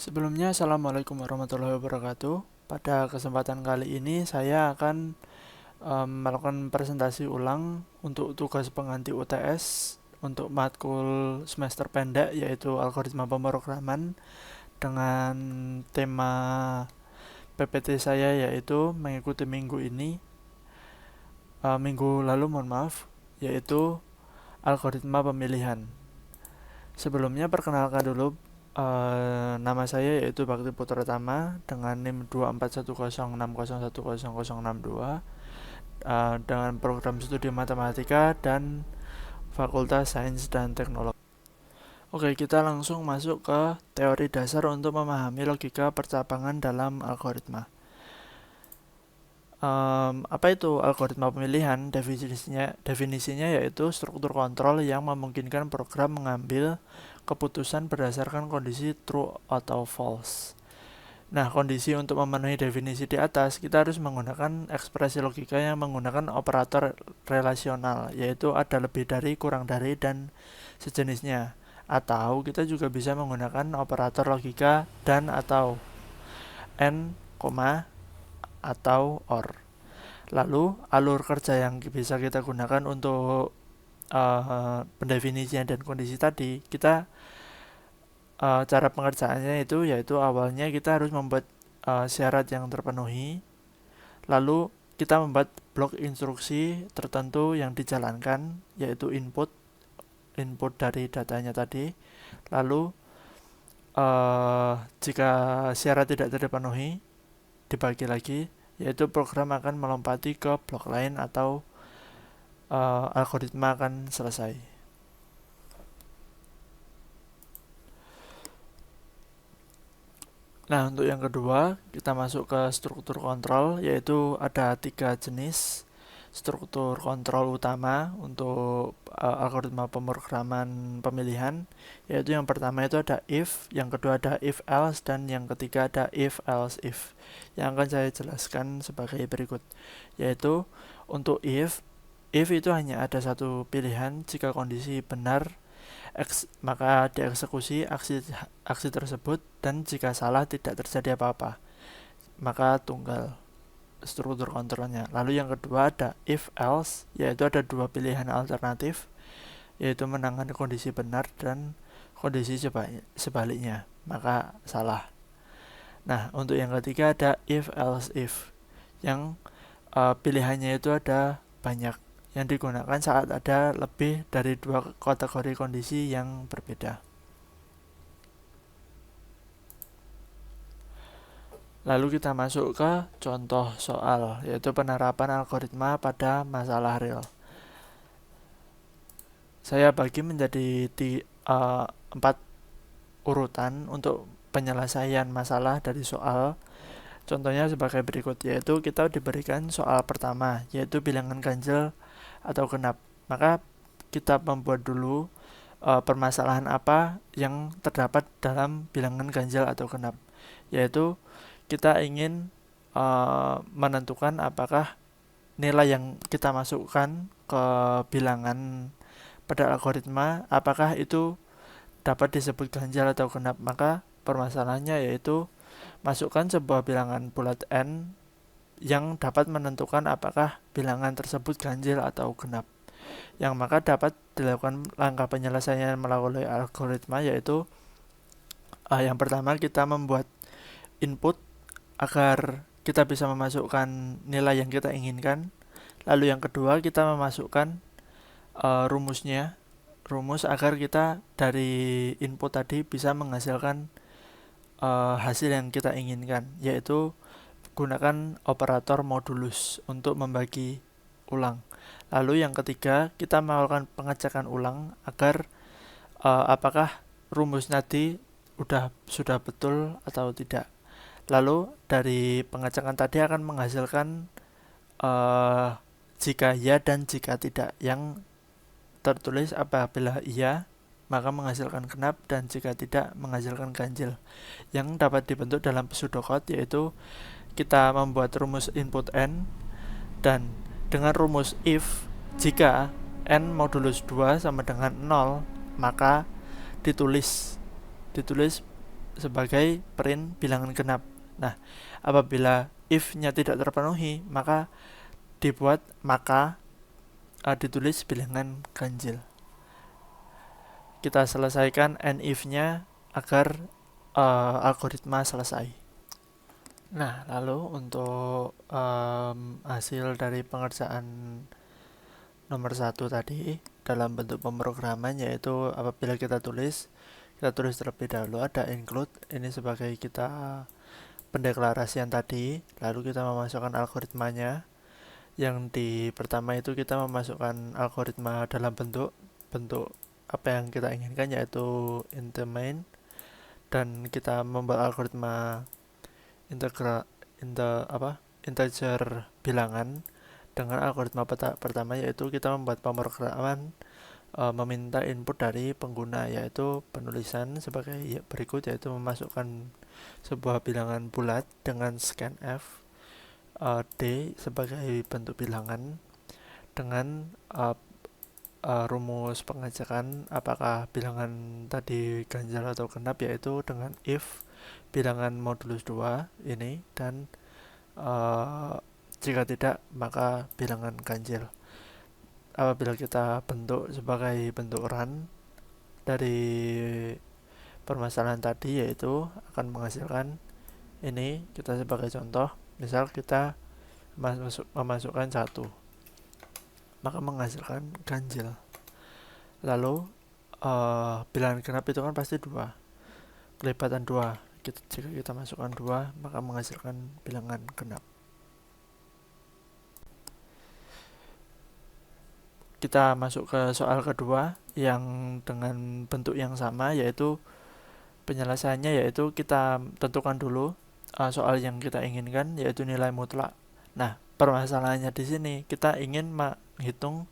Sebelumnya, Assalamualaikum warahmatullahi wabarakatuh. Pada kesempatan kali ini, saya akan melakukan presentasi ulang untuk tugas pengganti UTS untuk matkul semester pendek, yaitu algoritma pemrograman, dengan tema PPT saya, yaitu mengikuti minggu lalu, mohon maaf, yaitu algoritma pemilihan. Sebelumnya, perkenalkan dulu, nama saya yaitu Bakti Putra Tama dengan NIM 24106010062, dengan program studi matematika dan Fakultas Sains dan Teknologi. Oke, kita langsung masuk ke teori dasar untuk memahami logika percabangan dalam algoritma. Apa itu algoritma pemilihan? Definisinya yaitu struktur kontrol yang memungkinkan program mengambil keputusan berdasarkan kondisi true atau false. Nah, kondisi untuk memenuhi definisi di atas, kita harus menggunakan ekspresi logika yang menggunakan operator relasional, yaitu ada lebih dari, kurang dari, dan sejenisnya. Atau kita juga bisa menggunakan operator logika dan atau and, atau or. Lalu, alur kerja yang bisa kita gunakan untuk pendefinisian dan kondisi tadi, cara pengerjaannya yaitu awalnya kita harus membuat syarat yang terpenuhi, lalu kita membuat blok instruksi tertentu yang dijalankan, yaitu input dari datanya tadi. Lalu jika syarat tidak terpenuhi, dibagi lagi, yaitu program akan melompati ke blok lain atau algoritma akan selesai. Nah, untuk yang kedua, kita masuk ke struktur kontrol, yaitu ada 3 jenis struktur kontrol utama untuk algoritma pemrograman pemilihan, yaitu yang pertama itu ada if, yang kedua ada if else, dan yang ketiga ada if else if, yang akan saya jelaskan sebagai berikut. Yaitu untuk if itu hanya ada satu pilihan. Jika kondisi benar, maka dieksekusi aksi tersebut, dan jika salah tidak terjadi apa-apa, maka tunggal struktur kontrolnya. Lalu yang kedua ada if else, yaitu ada dua pilihan alternatif, yaitu menangani kondisi benar dan kondisi sebaliknya, maka salah. Nah, untuk yang ketiga ada if else if, yang pilihannya itu ada banyak, yang digunakan saat ada lebih dari dua kategori kondisi yang berbeda. Lalu kita masuk ke contoh soal, yaitu penerapan algoritma pada masalah real. Saya bagi menjadi 4 urutan untuk penyelesaian masalah dari soal. Contohnya sebagai berikut, yaitu kita diberikan soal pertama, yaitu bilangan ganjil atau genap. Maka kita membuat dulu permasalahan apa yang terdapat dalam bilangan ganjil atau genap, yaitu kita ingin menentukan apakah nilai yang kita masukkan ke bilangan pada algoritma, apakah itu dapat disebut ganjil atau genap. Maka permasalahannya yaitu masukkan sebuah bilangan bulat n yang dapat menentukan apakah bilangan tersebut ganjil atau genap, yang maka dapat dilakukan langkah penyelesaian melalui algoritma, yaitu yang pertama kita membuat input agar kita bisa memasukkan nilai yang kita inginkan. Lalu yang kedua kita memasukkan rumus agar kita dari input tadi bisa menghasilkan hasil yang kita inginkan, yaitu gunakan operator modulus untuk membagi ulang. Lalu yang ketiga kita melakukan pengecekan ulang agar apakah rumus tadi sudah betul atau tidak. Lalu dari pengecekan tadi akan menghasilkan jika ya dan jika tidak, yang tertulis apabila iya maka menghasilkan genap, dan jika tidak menghasilkan ganjil, yang dapat dibentuk dalam pseudocode, yaitu kita membuat rumus input n, dan dengan rumus if jika n modulus 2 sama dengan 0, maka ditulis sebagai print bilangan genap. Nah, apabila if-nya tidak terpenuhi, maka ditulis bilangan ganjil. Kita selesaikan and if-nya agar algoritma selesai. Nah, lalu untuk hasil dari pengerjaan nomor 1 tadi dalam bentuk pemrograman, yaitu apabila kita tulis terlebih dahulu ada include, ini sebagai kita pendeklarasian tadi, lalu kita memasukkan algoritmanya. Yang di pertama itu kita memasukkan algoritma dalam bentuk apa yang kita inginkan, yaitu int main, dan kita membuat algoritma integer bilangan dengan algoritma pertama, yaitu kita membuat pemrograman meminta input dari pengguna, yaitu penulisan sebagai berikut, yaitu memasukkan sebuah bilangan bulat dengan scanf D sebagai bentuk bilangan dengan rumus pengajakan apakah bilangan tadi ganjil atau genap, yaitu dengan if bilangan modulus 2 ini, dan jika tidak maka bilangan ganjil. Apabila kita bentuk sebagai bentuk run dari permasalahan tadi, yaitu akan menghasilkan ini. Kita sebagai contoh, misal kita memasukkan 1, maka menghasilkan ganjil. Lalu bilangan genap itu kan pasti 2, kelipatan 2. Jika kita masukkan 2, maka menghasilkan bilangan genap. Kita masuk ke soal kedua yang dengan bentuk yang sama, yaitu penyelesaiannya, yaitu kita tentukan dulu soal yang kita inginkan, yaitu nilai mutlak. Nah, permasalahannya di sini kita ingin menghitung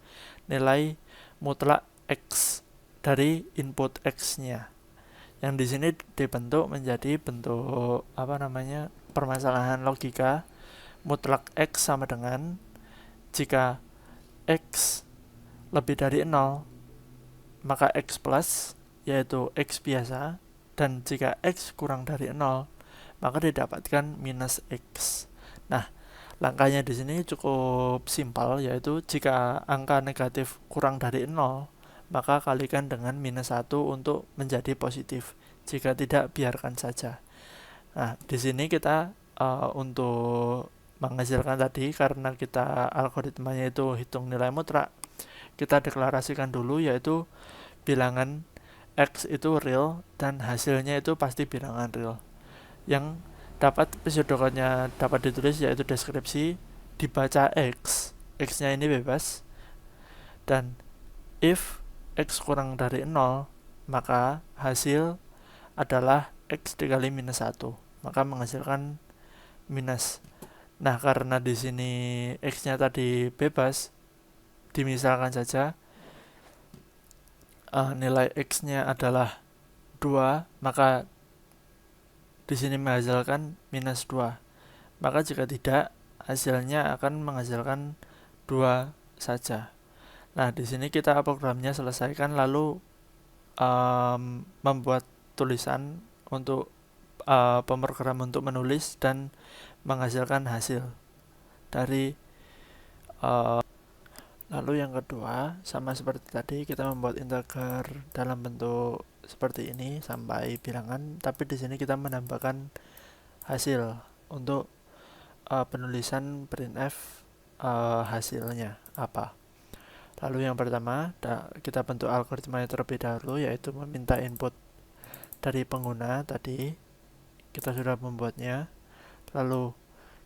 nilai mutlak x dari input x-nya, yang di sini dibentuk menjadi bentuk permasalahan logika. Mutlak x sama dengan jika x lebih dari 0 maka x plus, yaitu x biasa, dan jika x kurang dari 0 maka didapatkan minus x. Nah, langkahnya di sini cukup simpel, yaitu jika angka negatif kurang dari 0 maka kalikan dengan minus 1 untuk menjadi positif. Jika tidak, biarkan saja. Nah, di sini kita untuk menghasilkan tadi, karena kita algoritmanya itu hitung nilai mutlak, kita deklarasikan dulu, yaitu bilangan x itu real dan hasilnya itu pasti bilangan real. Yang dapat pseudokodenya dapat ditulis, yaitu deskripsi dibaca x-nya ini bebas, dan if x kurang dari 0 maka hasil adalah x dikali minus 1, maka menghasilkan minus. Nah, karena di sini x-nya tadi bebas, dimisalkan saja nilai x-nya adalah 2, maka di sini menghasilkan minus 2. Maka jika tidak, hasilnya akan menghasilkan 2 saja. Nah, di sini kita programnya selesaikan, lalu membuat tulisan untuk pemrogram untuk menulis dan menghasilkan hasil dari lalu yang kedua, sama seperti tadi, kita membuat integer dalam bentuk seperti ini sampai bilangan, tapi di sini kita menambahkan hasil untuk penulisan printf hasilnya apa. Lalu yang pertama, kita bentuk algoritmanya terlebih dahulu, yaitu meminta input dari pengguna tadi. Kita sudah membuatnya. Lalu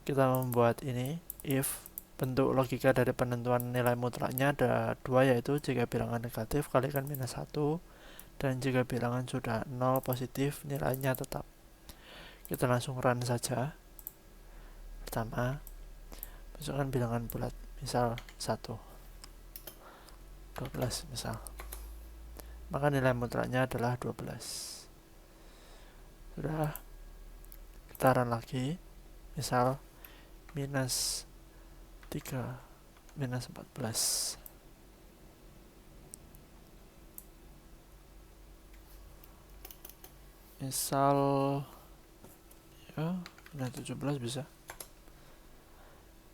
kita membuat ini, if bentuk logika dari penentuan nilai mutlaknya ada 2, yaitu jika bilangan negatif kalikan minus 1, dan jika bilangan sudah 0 positif nilainya tetap. Kita langsung run saja. Pertama, masukkan bilangan bulat, misal 1, 12 misal, maka nilai mutlaknya adalah 12. Sudah, kita run lagi, misal minus 3 minus 14. misal ya nilai 17 bisa.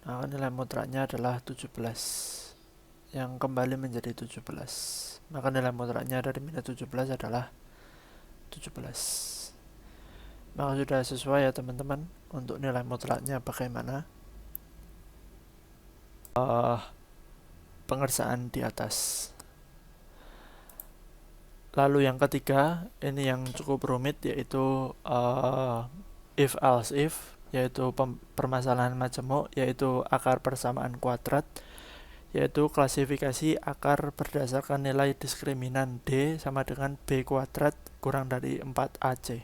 Nah, nilai mutlaknya adalah 17 yang kembali menjadi 17, maka nilai mutlaknya dari minus 17 adalah 17. Maka sudah sesuai ya teman-teman. Untuk nilai mutlaknya bagaimana? Pengerjaan di atas. Lalu yang ketiga, ini yang cukup rumit, yaitu if else if, yaitu permasalahan majemuk, yaitu akar persamaan kuadrat, yaitu klasifikasi akar berdasarkan nilai diskriminan D sama dengan B kuadrat kurang dari 4AC.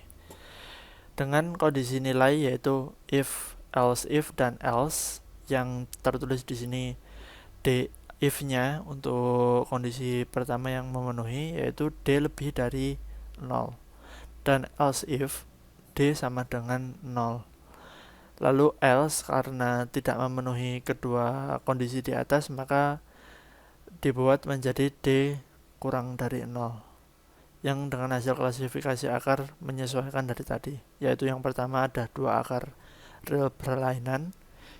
Dengan kondisi nilai yaitu if, else if, dan else, yang tertulis di sini D if-nya untuk kondisi pertama yang memenuhi yaitu D lebih dari 0, dan else if D sama dengan 0. Lalu else karena tidak memenuhi kedua kondisi di atas, maka dibuat menjadi D kurang dari 0, yang dengan hasil klasifikasi akar menyesuaikan dari tadi, yaitu yang pertama ada dua akar real berlainan,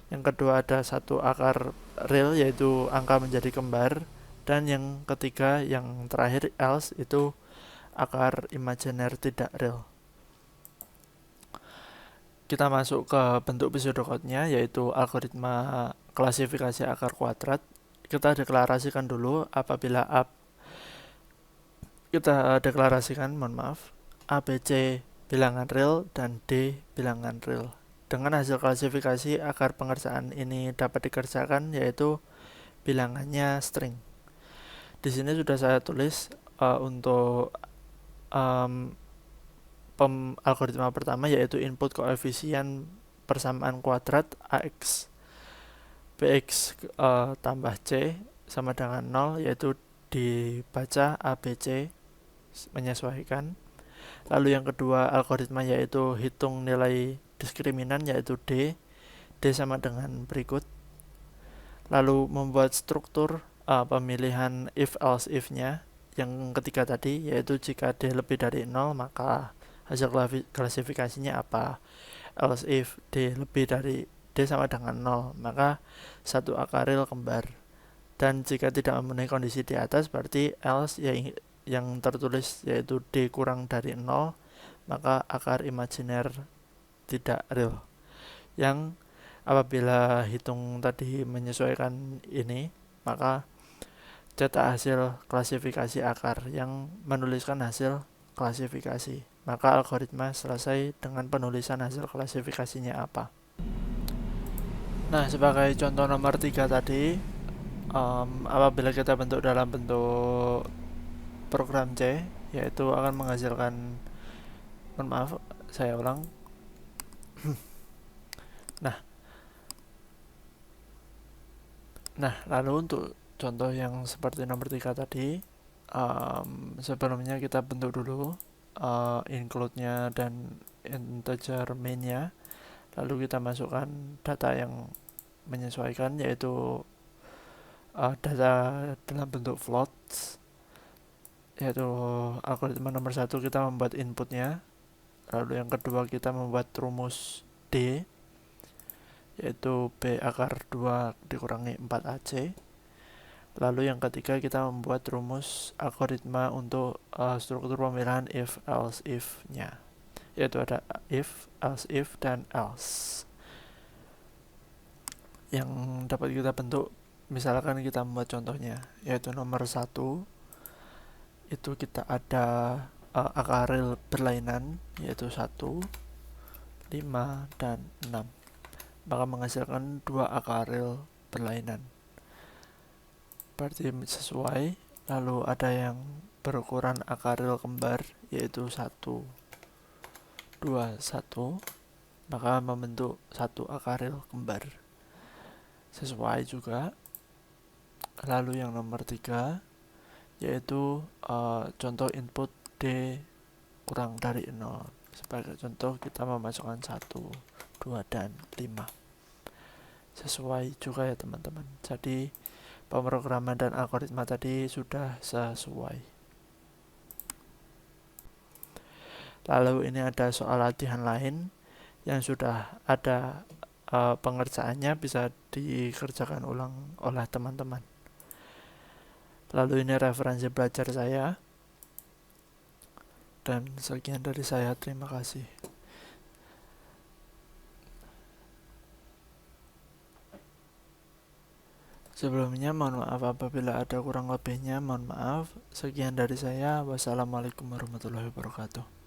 yang kedua ada satu akar real yaitu angka menjadi kembar, dan yang ketiga yang terakhir else itu akar imajiner tidak real. Kita masuk ke bentuk pseudocode-nya, yaitu algoritma klasifikasi akar kuadrat. Kita deklarasikan dulu apabila ABC bilangan real dan D bilangan real. Dengan hasil klasifikasi akar pengerjaan ini dapat dikerjakan, yaitu bilangannya string. Di sini sudah saya tulis untuk algoritma pertama, yaitu input koefisien persamaan kuadrat AX BX tambah C sama dengan 0, yaitu dibaca ABC menyesuaikan. Lalu yang kedua algoritma yaitu hitung nilai diskriminan yaitu D sama dengan berikut. Lalu membuat struktur pemilihan if else if nya yang ketiga tadi, yaitu jika D lebih dari 0 maka hasil klasifikasinya apa. Else if D lebih dari D sama dengan 0 maka satu akar real kembar. Dan jika tidak memenuhi kondisi di atas, berarti else yang tertulis yaitu D kurang dari 0 maka akar imajiner tidak real. Yang apabila hitung tadi menyesuaikan ini, maka cetak hasil klasifikasi akar yang menuliskan hasil klasifikasi. Maka algoritma selesai dengan penulisan hasil klasifikasinya apa. Nah, sebagai contoh nomor 3 tadi, apabila kita bentuk dalam bentuk program C, yaitu akan menghasilkan, saya ulang. Nah, lalu untuk contoh yang seperti nomor 3 tadi, sebelumnya kita bentuk dulu include-nya dan integer main-nya. Lalu kita masukkan data yang menyesuaikan, yaitu data dalam bentuk floats, yaitu algoritma nomor 1 kita membuat inputnya. Lalu yang kedua kita membuat rumus D, yaitu B akar 2 dikurangi 4AC. Lalu yang ketiga kita membuat rumus algoritma untuk struktur pemilihan if else if nya, yaitu ada if, else if, dan else yang dapat kita bentuk. Misalkan kita membuat contohnya, yaitu nomor 1 itu kita ada akar real berlainan yaitu 1, 5, dan 6, maka menghasilkan 2 akar real berlainan, berarti sesuai. Lalu ada yang berukuran akar real kembar yaitu 1, 2, 1, maka membentuk 1 akar real kembar, sesuai juga. Lalu yang nomor 3 yaitu contoh input D kurang dari 0. Sebagai contoh kita memasukkan 1, 2, dan 5. Sesuai juga ya teman-teman. Jadi pemrograman dan algoritma tadi sudah sesuai. Lalu ini ada soal latihan lain yang sudah ada pengerjaannya, bisa dikerjakan ulang oleh teman-teman. Lalu ini referensi belajar saya. Dan sekian dari saya, terima kasih. Sebelumnya mohon maaf apabila ada kurang lebihnya, mohon maaf. Sekian dari saya, wassalamualaikum warahmatullahi wabarakatuh.